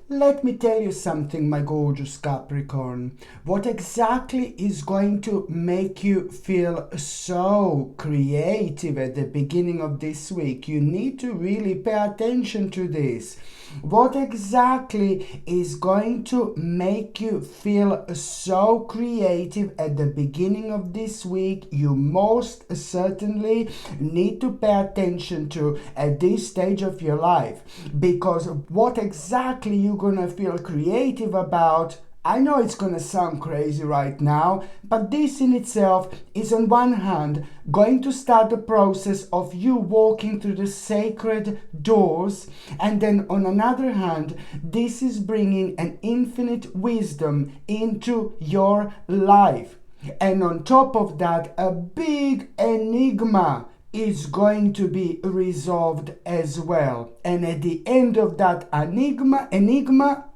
Let me tell you something, my gorgeous Capricorn. What exactly is going to make you feel so creative at the beginning of this week? You need to really pay attention to this. What exactly is going to make you feel so creative at the beginning of this week? You most certainly need to pay attention to at this stage of your life, because what exactly you're gonna feel creative about, I know it's gonna sound crazy right now, but this in itself is on one hand going to start the process of you walking through the sacred doors, and then on another hand, this is bringing an infinite wisdom into your life. And on top of that, a big enigma is going to be resolved as well. And at the end of that enigma,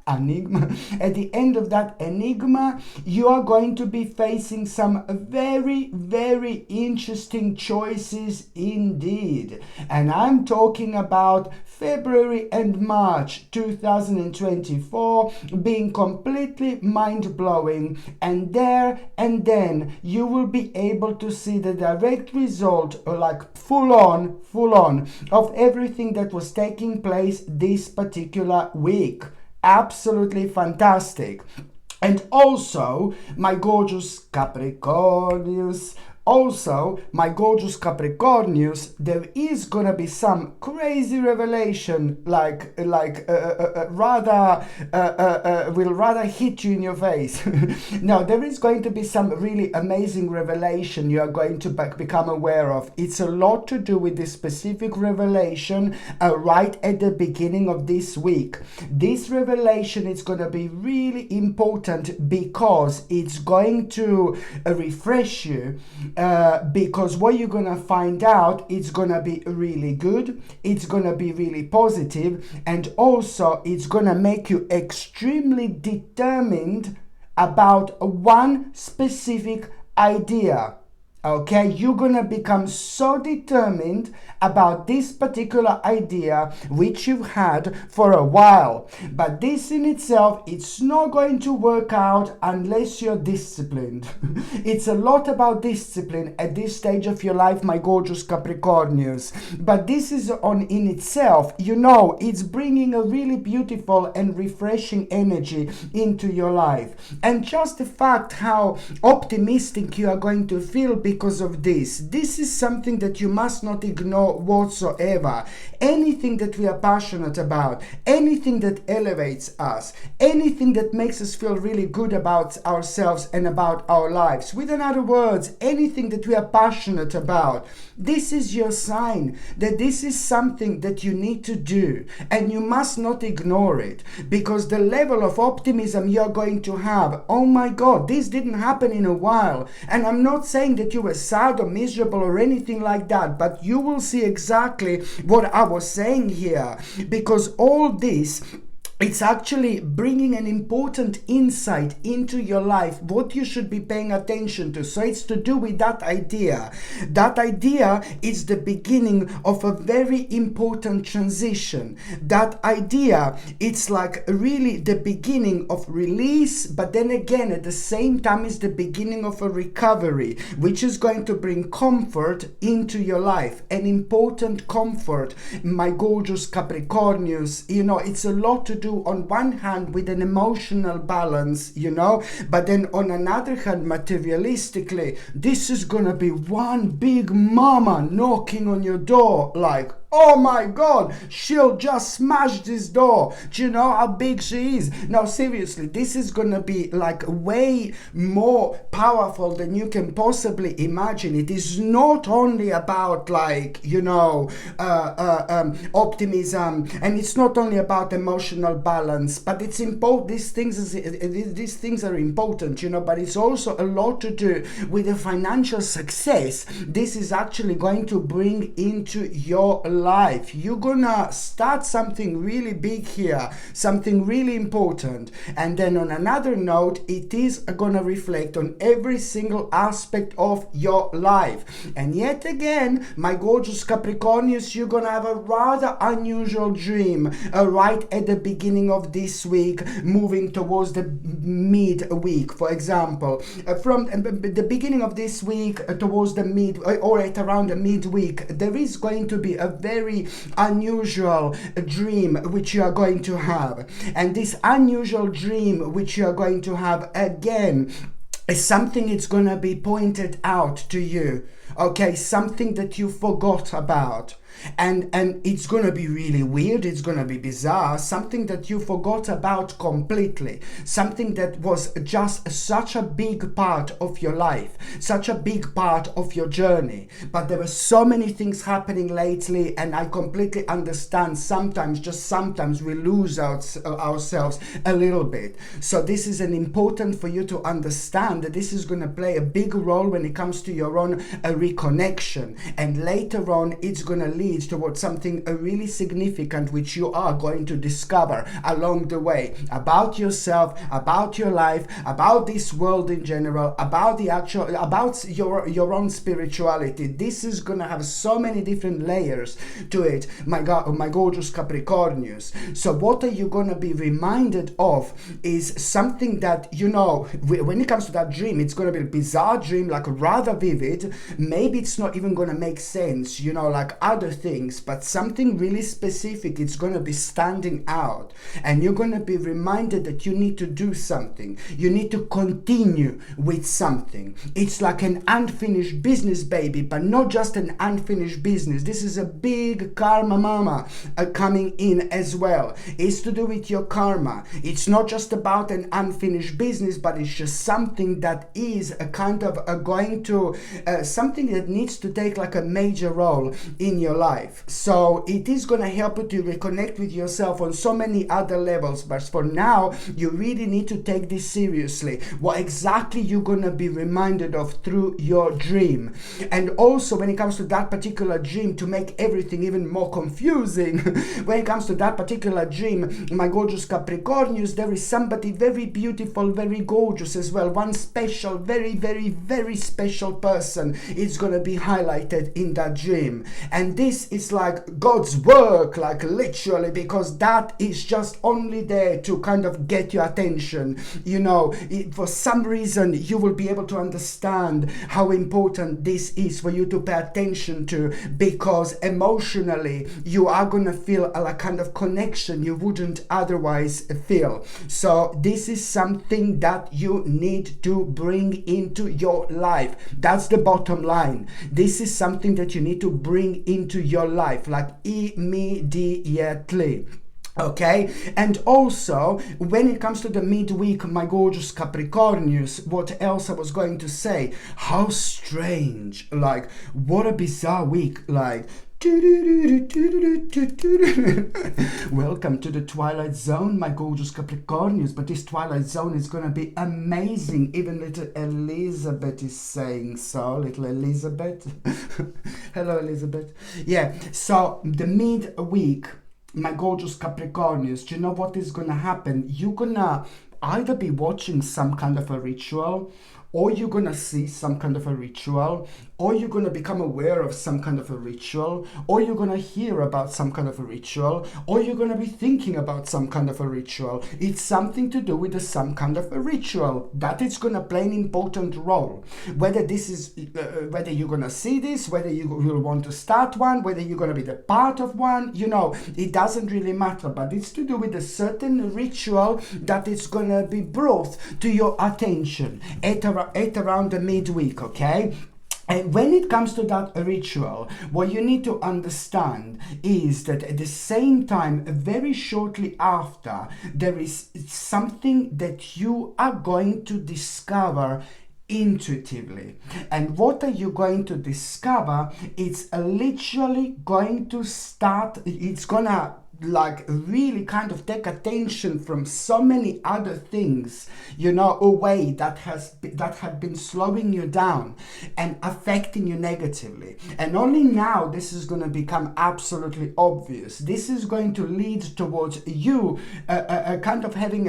at the end of that enigma, you are going to be facing some very interesting choices indeed. And I'm talking about February and March 2024 being completely mind-blowing, and there and then you will be able to see the direct result, or like full on of everything that was taking place this particular week. Absolutely fantastic. And also, my gorgeous Capricornius, there is gonna be some crazy revelation, will rather hit you in your face. Now, there is going to be some really amazing revelation you are going to become aware of. It's a lot to do with this specific revelation right at the beginning of this week. This revelation is going to be really important because it's going to refresh you. Because what you're gonna find out, it's gonna be really good, it's gonna be really positive, and also it's gonna make you extremely determined about one specific idea. Okay, you're gonna become so determined about this particular idea which you've had for a while. But this in itself, it's not going to work out unless you're disciplined. It's a lot about discipline at this stage of your life, my gorgeous Capricornius. But this is in itself, it's bringing a really beautiful and refreshing energy into your life. And just the fact how optimistic you are going to feel because of this is something that you must not ignore whatsoever. Anything that we are passionate about, anything that elevates us, anything that makes us feel really good about ourselves and about our lives, with other words, anything that we are passionate about, this is your sign that this is something that you need to do, and you must not ignore it, because the level of optimism you're going to have, oh my God, this didn't happen in a while. And I'm not saying that you were sad or miserable or anything like that, but you will see exactly what I was saying here, because all this, it's actually bringing an important insight into your life, what you should be paying attention to. So it's to do with that idea. That idea is the beginning of a very important transition. That idea, it's like really the beginning of release, but then again, at the same time, it's the beginning of a recovery, which is going to bring comfort into your life. An important comfort, my gorgeous Capricornius. It's a lot to do on one hand with an emotional balance, but then on another hand, materialistically, this is gonna be one big mama knocking on your door, like, oh my God, she'll just smash this door. Do you know how big she is? Now, seriously, this is gonna be like way more powerful than you can possibly imagine. It is not only about optimism, and it's not only about emotional balance, but it's important. These things are important, but it's also a lot to do with the financial success this is actually going to bring into your life. life. You're gonna start something really big here, something really important. And then on another note, it is gonna reflect on every single aspect of your life. And yet again, my gorgeous Capricornius, you're gonna have a rather unusual dream right at the beginning of this week, moving towards the mid-week. For example, from the beginning of this week towards the mid, or at around the midweek, there is going to be a very unusual dream which you are going to have. And this unusual dream which you are going to have again is something it's going to be pointed out to you. Okay, something that you forgot about. And it's going to be really weird, it's going to be bizarre, something that you forgot about completely, something that was just such a big part of your life, such a big part of your journey. But there were so many things happening lately, and I completely understand sometimes we lose ourselves a little bit. So this is an important for you to understand that this is going to play a big role when it comes to your own reconnection, and later on it's going to lead towards something really significant which you are going to discover along the way about yourself, about your life, about this world in general, about your own spirituality. This is gonna have so many different layers to it, my gorgeous Capricornius. So what are you gonna be reminded of is something that, you know, when it comes to that dream, it's gonna be a bizarre dream, like rather vivid. Maybe it's not even gonna make sense, you know, like other things, but something really specific, it's going to be standing out, and you're going to be reminded that you need to do something, you need to continue with something. It's like an unfinished business, baby, but not just an unfinished business. This is a big karma mama coming in as well. It's to do with your karma. It's not just about an unfinished business, but it's just something that is a kind of going to something that needs to take like a major role in your life. So it is going to help you to reconnect with yourself on so many other levels, but for now you really need to take this seriously, what exactly you're going to be reminded of through your dream. And also when it comes to that particular dream, to make everything even more confusing, when it comes to that particular dream, my gorgeous Capricornius, there is somebody very beautiful, very gorgeous as well, one special, very, very, very special person is going to be highlighted in that dream. And this is like God's work, like literally, because that is just only there to kind of get your attention. You know, for some reason you will be able to understand how important this is for you to pay attention to, because emotionally you are going to feel a kind of connection you wouldn't otherwise feel. So this is something that you need to bring into your life. That's the bottom line. This is something that you need to bring into your life, like immediately. Okay, and also when it comes to the midweek, my gorgeous Capricornius, what else I was going to say? How strange, like what a bizarre week, like welcome to the Twilight Zone, my gorgeous Capricornius. But this Twilight Zone is going to be amazing. Even little Elizabeth is saying so. Little Elizabeth. Hello, Elizabeth. Yeah, so the midweek, my gorgeous Capricornius, do you know what is going to happen? You're going to either be watching some kind of a ritual, or you're going to see some kind of a ritual, or you're going to become aware of some kind of a ritual, or you're going to hear about some kind of a ritual, or you're going to be thinking about some kind of a ritual. It's something to do with some kind of a ritual that is going to play an important role. Whether this is, whether you're going to see this, whether you will want to start one, whether you're going to be the part of one, you know, it doesn't really matter, but it's to do with a certain ritual that is going to be brought to your attention at around the midweek, okay? And when it comes to that ritual, what you need to understand is that at the same time, very shortly after, there is something that you are going to discover intuitively. And what are you going to discover? It's literally going to start, it's gonna like really kind of take attention from so many other things, you know, away that had been slowing you down and affecting you negatively. And only now this is going to become absolutely obvious. This is going to lead towards you kind of having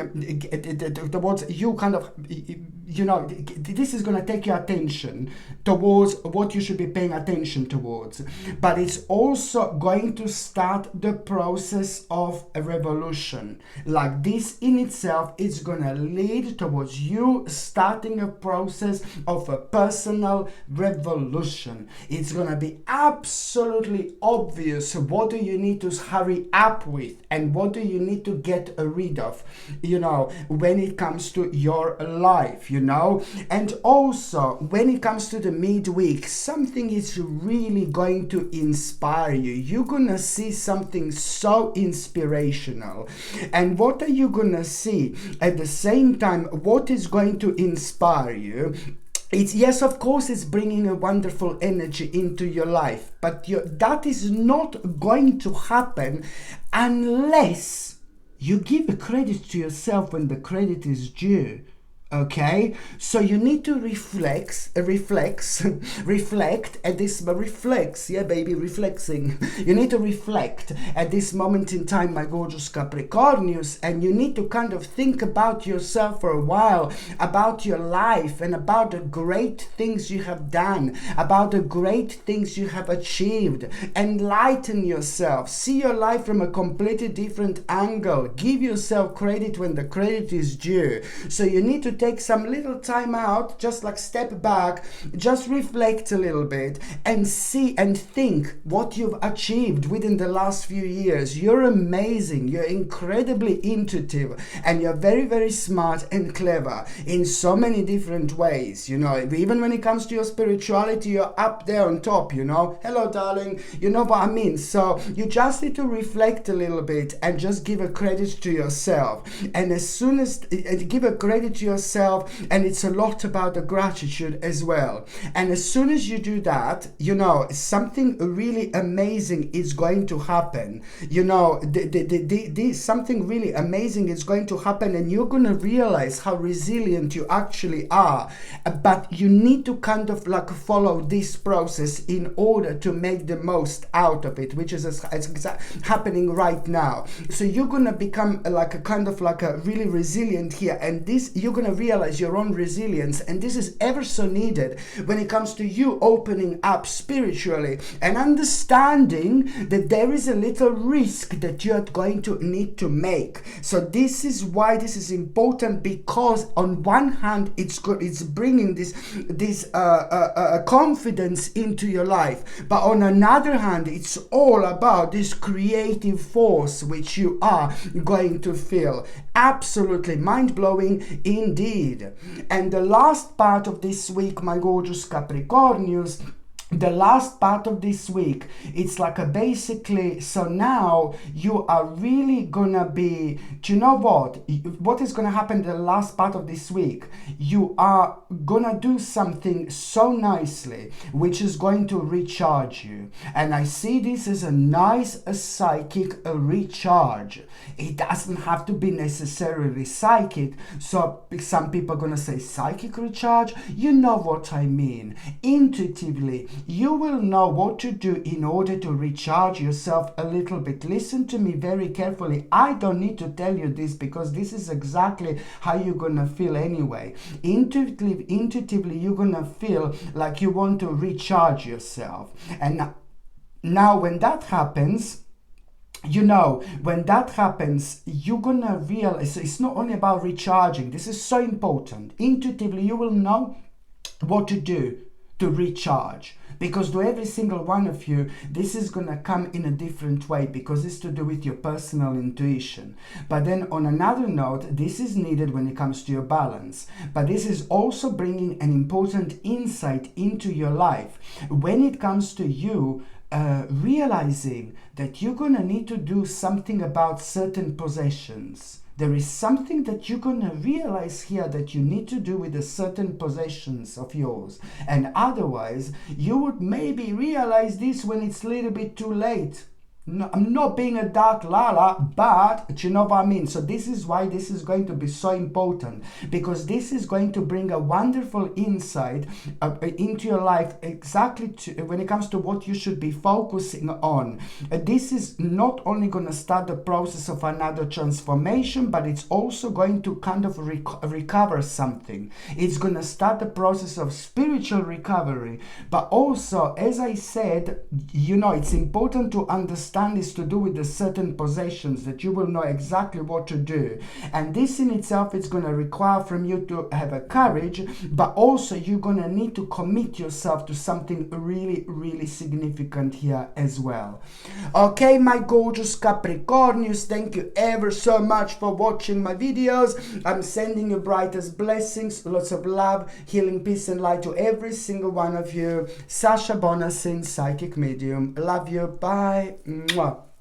towards you kind of, you know, this is going to take your attention towards what you should be paying attention towards. But it's also going to start the process of a revolution. Like this in itself is going to lead towards you starting a process of a personal revolution. It's going to be absolutely obvious what do you need to hurry up with and what do you need to get rid of, you know, when it comes to your life, you know. And also when it comes to the midweek, something is really going to inspire you. You're gonna see something so inspirational. And what are you gonna see at the same time? What is going to inspire you? It's, yes, of course, it's bringing a wonderful energy into your life, but that is not going to happen unless you give a credit to yourself when the credit is due. Okay, so you need to reflect at this, yeah baby, reflexing. You need to reflect at this moment in time, my gorgeous Capricornius, and you need to kind of think about yourself for a while, about your life and about the great things you have done, about the great things you have achieved. Enlighten yourself, see your life from a completely different angle, give yourself credit when the credit is due. So you need to take some little time out, just like step back, just reflect a little bit and see and think what you've achieved within the last few years. You're amazing, you're incredibly intuitive, and you're very, very smart and clever in so many different ways, you know. Even when it comes to your spirituality, you're up there on top, you know. Hello darling, you know what I mean. So you just need to reflect a little bit and just give a credit to yourself. And as soon as give a credit to yourself, and it's a lot about the gratitude as well. And as soon as you do that, you know, something really amazing is going to happen. You know, something really amazing is going to happen, and you're going to realize how resilient you actually are. But you need to kind of like follow this process in order to make the most out of it, which is happening right now. So you're going to become like a kind of like a really resilient here, and this, you're going to realize your own resilience, and this is ever so needed when it comes to you opening up spiritually and understanding that there is a little risk that you are going to need to make. So this is why this is important, because on one hand it's good, it's bringing this confidence into your life, but on another hand it's all about this creative force which you are going to feel. Absolutely mind-blowing indeed. And the last part of this week, my gorgeous Capricornius, the last part of this week, it's like a basically, so now you are really gonna be, do you know what is gonna happen the last part of this week? You are gonna do something so nicely which is going to recharge you. And I see this as a nice psychic recharge. It doesn't have to be necessarily psychic. So some people are gonna say psychic recharge. You know what I mean. Intuitively, you will know what to do in order to recharge yourself a little bit. Listen to me very carefully. I don't need to tell you this, because this is exactly how you're gonna feel anyway. Intuitively, you're gonna feel like you want to recharge yourself. And now when that happens, you know, when that happens, you're gonna realize it's not only about recharging. This is so important. Intuitively, you will know what to do to recharge, because to every single one of you, this is gonna come in a different way, because it's to do with your personal intuition. But then on another note, this is needed when it comes to your balance, but this is also bringing an important insight into your life when it comes to you realizing that you're gonna need to do something about certain possessions. There is something that you're gonna realize here that you need to do with the certain possessions of yours, and otherwise you would maybe realize this when it's a little bit too late. No, I'm not being a dark Lala, but do you know what I mean? So this is why this is going to be so important, because this is going to bring a wonderful insight into your life, exactly when it comes to what you should be focusing on. This is not only going to start the process of another transformation, but it's also going to kind of recover something. It's going to start the process of spiritual recovery. But also, as I said, you know, it's important to understand is to do with the certain possessions, that you will know exactly what to do. And this in itself is going to require from you to have a courage, but also you're going to need to commit yourself to something really, really significant here as well. Okay, my gorgeous Capricornius, thank you ever so much for watching my videos. I'm sending you brightest blessings, lots of love, healing, peace and light to every single one of you. Sasha Bonasin, Psychic Medium. Love you. Bye. Mwah.